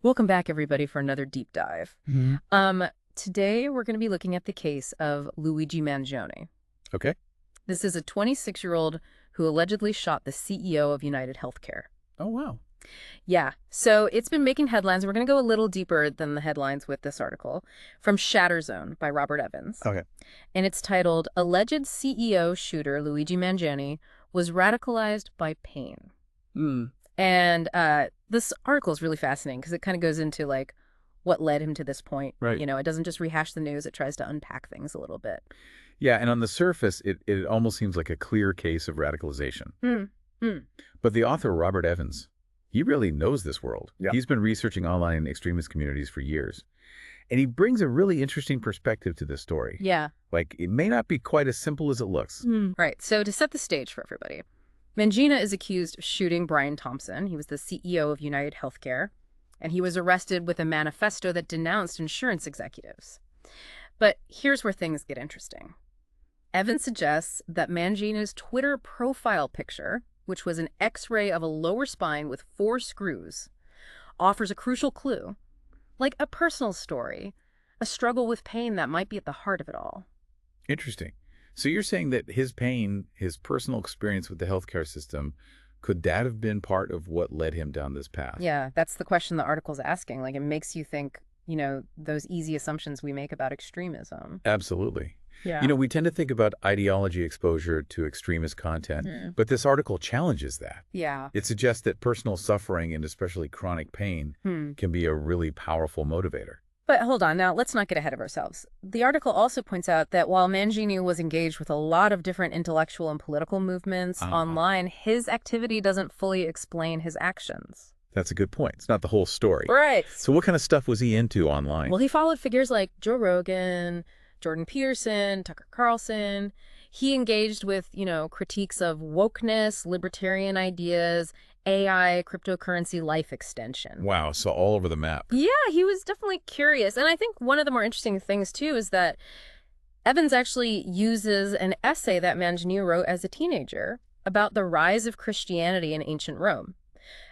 Welcome back, everybody, for another deep dive. Mhm. Today, we're going to be looking at the case of Luigi Mangione. Okay. This is a 26-year-old who allegedly shot the CEO of United Healthcare. Oh, wow. Yeah, so it's been making headlines. We're going to go a little deeper than the headlines with this article from Shatterzone by Robert Evans. Okay. And it's titled, Alleged CEO Shooter Luigi Mangione Was Radicalized by Pain. Mm. And this article is really fascinating because it kind of goes into like what led him to this point. Right. You know, it doesn't just rehash the news, it tries to unpack things a little bit. Yeah, and on the surface, it almost seems like a clear case of radicalization. Hmm. Hmm. But the author, Robert Evans, he really knows this world. Yeah. He's been researching online extremist communities for years. And he brings a really interesting perspective to this story. Yeah. Like, it may not be quite as simple as it looks. Right. So to set the stage for everybody, Mangina is accused of shooting Brian Thompson. He was the CEO of United Healthcare, and he was arrested with a manifesto that denounced insurance executives. But here's where things get interesting. Evans suggests that Mangina's Twitter profile picture, which was an X-ray of a lower spine with 4 screws, offers a crucial clue, like a personal story, a struggle with pain that might be at the heart of it all. Interesting. So you're saying that his pain, his personal experience with the healthcare system, could that have been part of what led him down this path? Yeah, that's the question the article's asking. Like, it makes you think, those easy assumptions we make about extremism. Absolutely. Yeah. You know, we tend to think about ideology exposure to extremist content, but this article challenges that. Yeah. It suggests that personal suffering and especially chronic pain can be a really powerful motivator. But hold on, now let's not get ahead of ourselves. The article also points out that while Mangini was engaged with a lot of different intellectual and political movements online, his activity doesn't fully explain his actions. That's a good point. It's not the whole story. Right. So what kind of stuff was he into online? Well, he followed figures like Joe Rogan, Jordan Peterson, Tucker Carlson. He engaged with, critiques of wokeness, libertarian ideas, AI, cryptocurrency, life extension. Wow, so all over the map. Yeah, he was definitely curious. And I think one of the more interesting things, too, is that Evans actually uses an essay that Mangini wrote as a teenager about the rise of Christianity in ancient Rome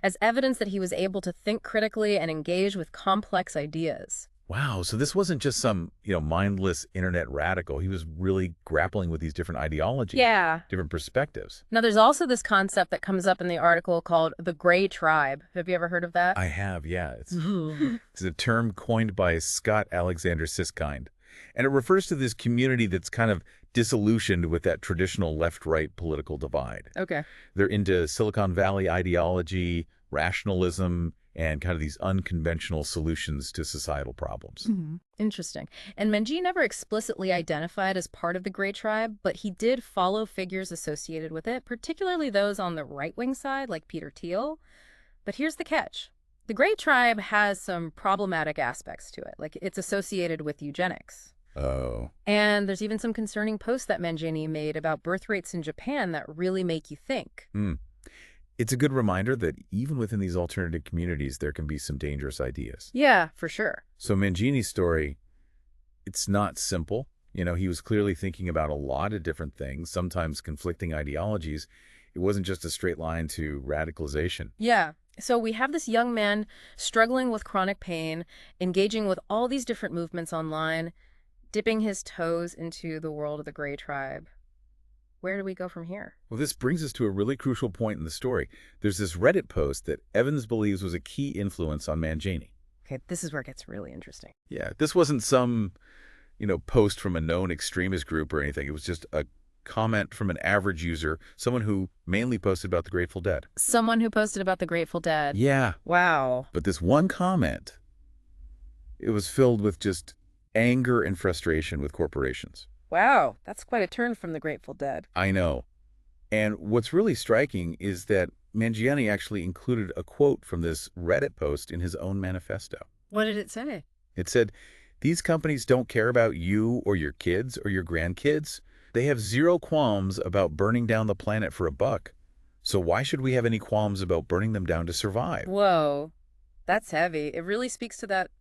as evidence that he was able to think critically and engage with complex ideas. Wow, so this wasn't just some, mindless internet radical. He was really grappling with these different ideologies, different perspectives. Now, there's also this concept that comes up in the article called the Gray Tribe. Have you ever heard of that? I have, yeah. It's a term coined by Scott Alexander Siskind. And it refers to this community that's kind of disillusioned with that traditional left-right political divide. Okay. They're into Silicon Valley ideology, rationalism, and kind of these unconventional solutions to societal problems. Interesting. And Mangini never explicitly identified as part of the Gray Tribe, but he did follow figures associated with it, particularly those on the right-wing side, like Peter Thiel. But here's the catch. The Gray Tribe has some problematic aspects to it, like it's associated with eugenics. Oh. And there's even some concerning posts that Mangini made about birth rates in Japan that really make you think. It's a good reminder that even within these alternative communities, there can be some dangerous ideas. Yeah, for sure. So Mangini's story, it's not simple. He was clearly thinking about a lot of different things, sometimes conflicting ideologies. It wasn't just a straight line to radicalization. Yeah. So we have this young man struggling with chronic pain, engaging with all these different movements online, dipping his toes into the world of the Gray Tribe. Where do we go from here? Well, this brings us to a really crucial point in the story. There's this Reddit post that Evans believes was a key influence on Mangini. Okay, this is where it gets really interesting. Yeah, this wasn't some, post from a known extremist group or anything. It was just a comment from an average user, someone who mainly posted about the Grateful Dead. Someone who posted about the Grateful Dead. Yeah. Wow. But this one comment, it was filled with just anger and frustration with corporations. Wow, that's quite a turn from the Grateful Dead. I know. And what's really striking is that Mangione actually included a quote from this Reddit post in his own manifesto. What did it say? It said, "These companies don't care about you or your kids or your grandkids. They have zero qualms about burning down the planet for a buck. So why should we have any qualms about burning them down to survive?" Whoa, that's heavy. It really speaks to that,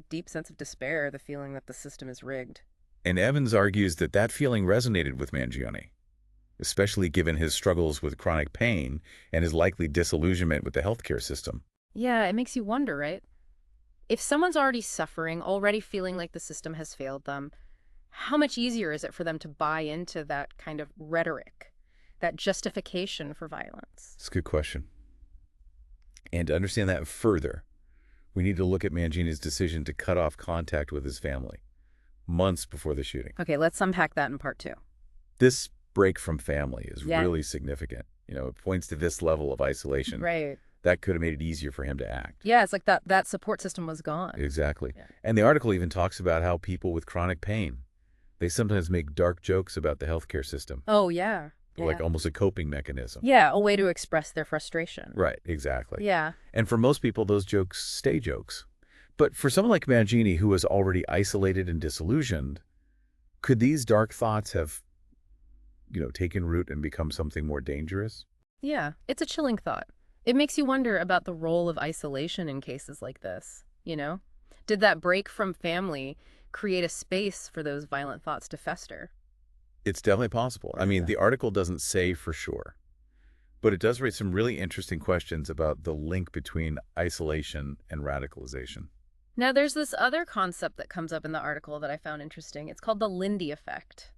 deep sense of despair, the feeling that the system is rigged. And Evans argues that that feeling resonated with Mangione, especially given his struggles with chronic pain and his likely disillusionment with the healthcare system. Yeah, it makes you wonder, right? If someone's already suffering, already feeling like the system has failed them, how much easier is it for them to buy into that kind of rhetoric, that justification for violence? It's a good question. And to understand that further, we need to look at Mangini's decision to cut off contact with his family months before the shooting. Okay, let's unpack that in part two. This break from family is Yeah. really significant. It points to this level of isolation. Right. That could have made it easier for him to act. Yeah, it's like that support system was gone. Exactly. Yeah. And the article even talks about how people with chronic pain, they sometimes make dark jokes about the healthcare system, Oh, yeah. like Yeah. almost a coping mechanism. Yeah, a way to express their frustration. Right, exactly. Yeah. And for most people, those jokes stay jokes. But for someone like Mangini, who was already isolated and disillusioned, could these dark thoughts have, taken root and become something more dangerous? Yeah, it's a chilling thought. It makes you wonder about the role of isolation in cases like this, you know? Did that break from family create a space for those violent thoughts to fester? It's definitely possible. I mean, Yeah. the article doesn't say for sure, but it does raise some really interesting questions about the link between isolation and radicalization. Now, there's this other concept that comes up in the article that I found interesting. It's called the Lindy effect.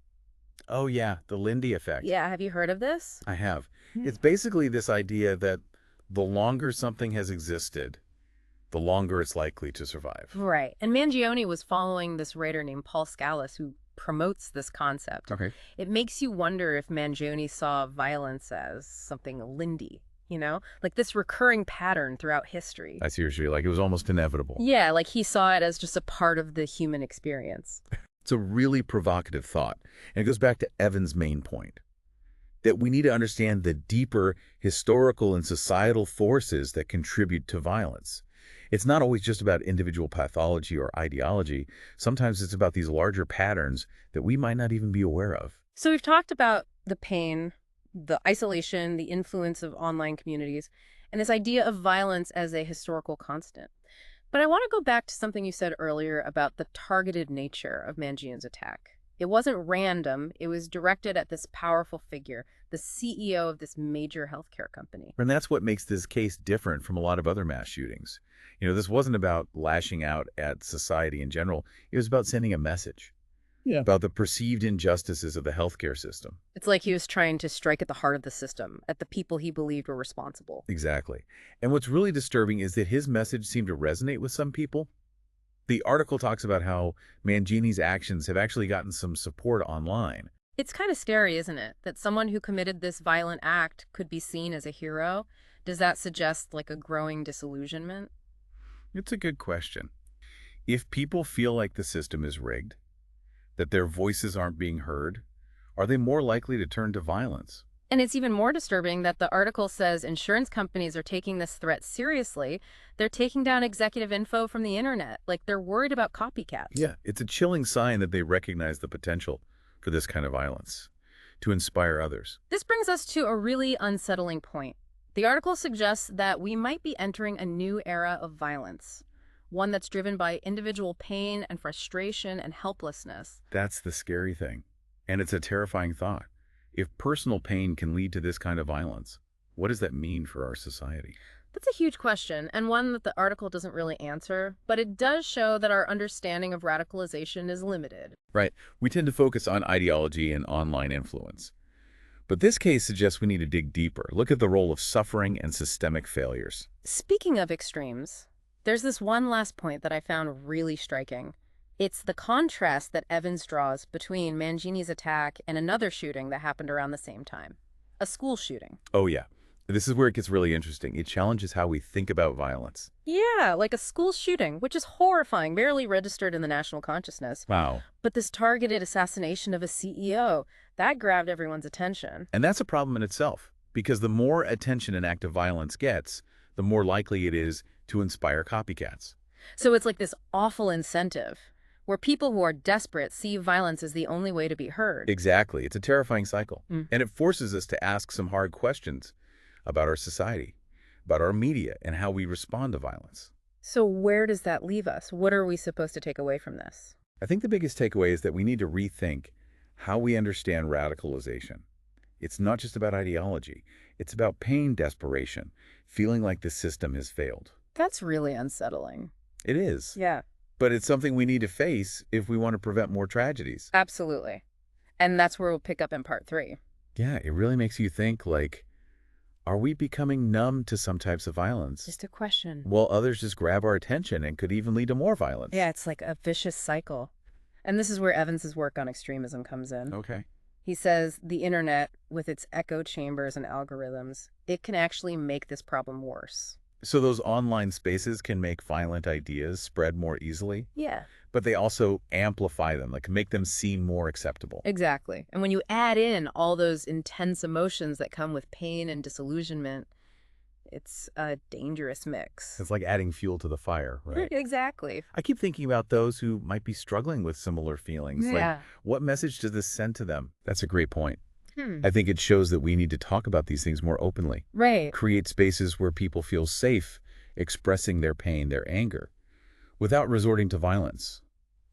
Oh, yeah, the Lindy effect. Yeah, have you heard of this? I have. Yeah. It's basically this idea that the longer something has existed, the longer it's likely to survive. Right. And Mangione was following this writer named Paul Scalise who promotes this concept. Okay. It makes you wonder if Mangione saw violence as something Lindy, like this recurring pattern throughout history. I see what you're like. It was almost inevitable. Yeah, like he saw it as just a part of the human experience. It's a really provocative thought. And it goes back to Evan's main point, that we need to understand the deeper historical and societal forces that contribute to violence. It's not always just about individual pathology or ideology. Sometimes it's about these larger patterns that we might not even be aware of. So we've talked about the pain, the isolation, the influence of online communities, and this idea of violence as a historical constant. But I want to go back to something you said earlier about the targeted nature of Mangione's attack. It wasn't random. It was directed at this powerful figure, the CEO of this major healthcare company. And that's what makes this case different from a lot of other mass shootings. This wasn't about lashing out at society in general. It was about sending a message. Yeah. About the perceived injustices of the healthcare system. It's like he was trying to strike at the heart of the system, at the people he believed were responsible. Exactly. And what's really disturbing is that his message seemed to resonate with some people. The article talks about how Mangini's actions have actually gotten some support online. It's kind of scary, isn't it? That someone who committed this violent act could be seen as a hero. Does that suggest like a growing disillusionment? It's a good question. If people feel like the system is rigged, that their voices aren't being heard, are they more likely to turn to violence? And it's even more disturbing that the article says insurance companies are taking this threat seriously. They're taking down executive info from the internet. Like they're worried about copycats. Yeah, it's a chilling sign that they recognize the potential for this kind of violence to inspire others. This brings us to a really unsettling point. The article suggests that we might be entering a new era of violence, one that's driven by individual pain and frustration and helplessness. That's the scary thing. And it's a terrifying thought. If personal pain can lead to this kind of violence, what does that mean for our society? That's a huge question, and one that the article doesn't really answer, but it does show that our understanding of radicalization is limited. Right. We tend to focus on ideology and online influence. But this case suggests we need to dig deeper, look at the role of suffering and systemic failures. Speaking of extremes, there's this one last point that I found really striking. It's the contrast that Evans draws between Mangini's attack and another shooting that happened around the same time, a school shooting. Oh, yeah. This is where it gets really interesting. It challenges how we think about violence. Yeah, like a school shooting, which is horrifying, barely registered in the national consciousness. Wow. But this targeted assassination of a CEO, that grabbed everyone's attention. And that's a problem in itself, because the more attention an act of violence gets, the more likely it is to inspire copycats. So it's like this awful incentive, where people who are desperate see violence as the only way to be heard. Exactly. It's a terrifying cycle. Mm. And it forces us to ask some hard questions about our society, about our media, and how we respond to violence. So where does that leave us? What are we supposed to take away from this? I think the biggest takeaway is that we need to rethink how we understand radicalization. It's not just about ideology. It's about pain, desperation, feeling like the system has failed. That's really unsettling. It is. Yeah, But it's something we need to face if we want to prevent more tragedies. absolutely. And that's where we'll pick up in part 3. Yeah, it really makes you think, like, are we becoming numb to some types of violence, Just a question. while others just grab our attention and could even lead to more violence? Yeah, it's like a vicious cycle. And this is where Evans's work on extremism comes in. Okay. He says the internet, with its echo chambers and algorithms, it can actually make this problem worse. So those online spaces can make violent ideas spread more easily, Yeah, but they also amplify them, like make them seem more acceptable. exactly. And when you add in all those intense emotions that come with pain and disillusionment, it's a dangerous mix. It's like adding fuel to the fire, right? Exactly. I keep thinking about those who might be struggling with similar feelings. Like, Yeah. what message does this send to them? That's a great point. Hmm. I think it shows that we need to talk about these things more openly. Right. Create spaces where people feel safe expressing their pain, their anger, without resorting to violence.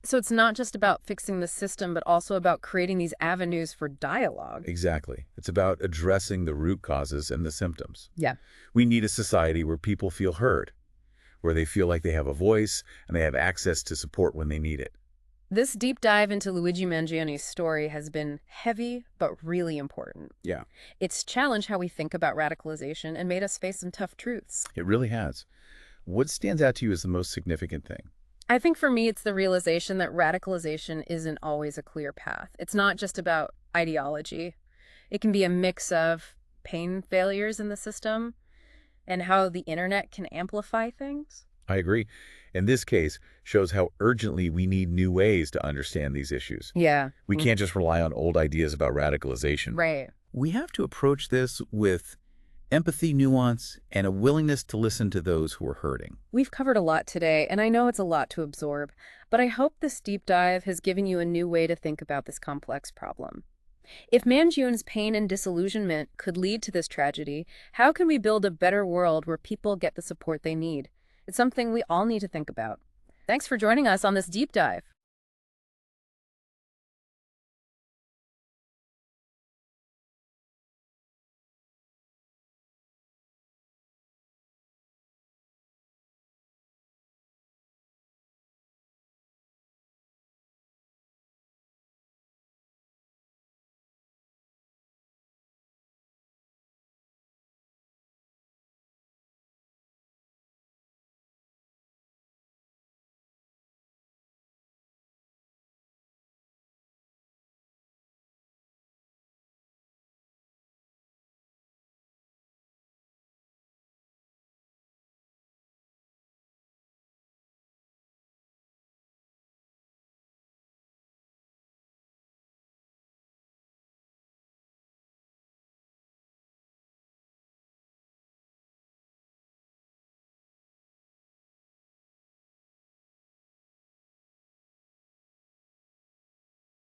So it's not just about fixing the system, but also about creating these avenues for dialogue. Exactly. It's about addressing the root causes and the symptoms. Yeah. We need a society where people feel heard, where they feel like they have a voice and they have access to support when they need it. This deep dive into Luigi Mangione's story has been heavy, but really important. Yeah, It's challenged how we think about radicalization and made us face some tough truths. it really has. What stands out to you as the most significant thing? I think for me, it's the realization that radicalization isn't always a clear path. It's not just about ideology. It can be a mix of pain failures in the system and how the internet can amplify things. I agree. In this case, shows how urgently we need new ways to understand these issues. Yeah. We can't just rely on old ideas about radicalization. Right. We have to approach this with empathy, nuance, and a willingness to listen to those who are hurting. We've covered a lot today, and I know it's a lot to absorb, but I hope this deep dive has given you a new way to think about this complex problem. If Mangione's pain and disillusionment could lead to this tragedy, how can we build a better world where people get the support they need? It's something we all need to think about. Thanks for joining us on this deep dive.